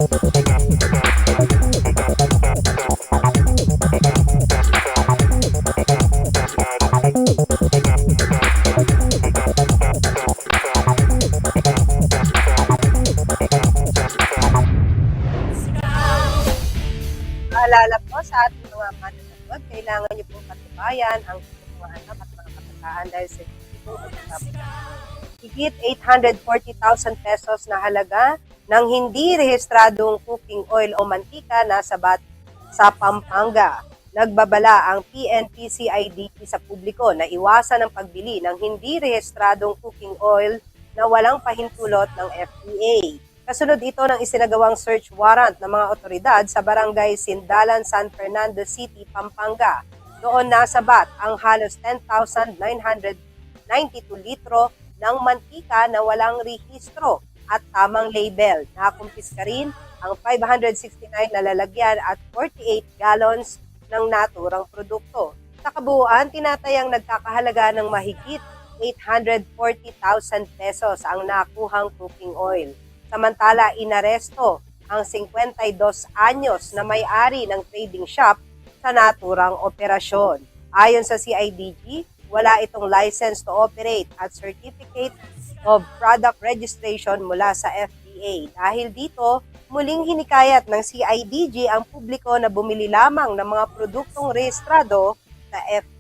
Paalala po sa ating mga manonood, kailangan niyo pong katibayan ang inyong mga anak at mga kabataan dahil sa higit 840,000 pesos na halaga ng hindi rehistradong cooking oil o mantika na sabat sa Pampanga. Nagbabala ang PNP-CIDG sa publiko na iwasan ang pagbili ng hindi rehistradong cooking oil na walang pahintulot ng FDA. Kasunod ito ng isinagawang search warrant ng mga otoridad sa Barangay Sindalan, San Fernando City, Pampanga. Doon nasabat ang halos 10,992 litro ng mantika na walang rehistro at tamang label. Nakumpiska rin ang 569 na lalagyan at 48 gallons ng naturang produkto. Sa kabuuan, tinatayang nagkakahalaga ng mahigit 840,000 pesos ang nakuhang cooking oil. Samantala, inaresto ang 52 anyos na may-ari ng trading shop sa naturang operasyon. Ayon sa CIDG, wala itong license to operate at certificate of product registration mula sa FDA. Dahil dito, muling hinikayat ng CIDG ang publiko na bumili lamang ng mga produktong rehistrado sa FDA.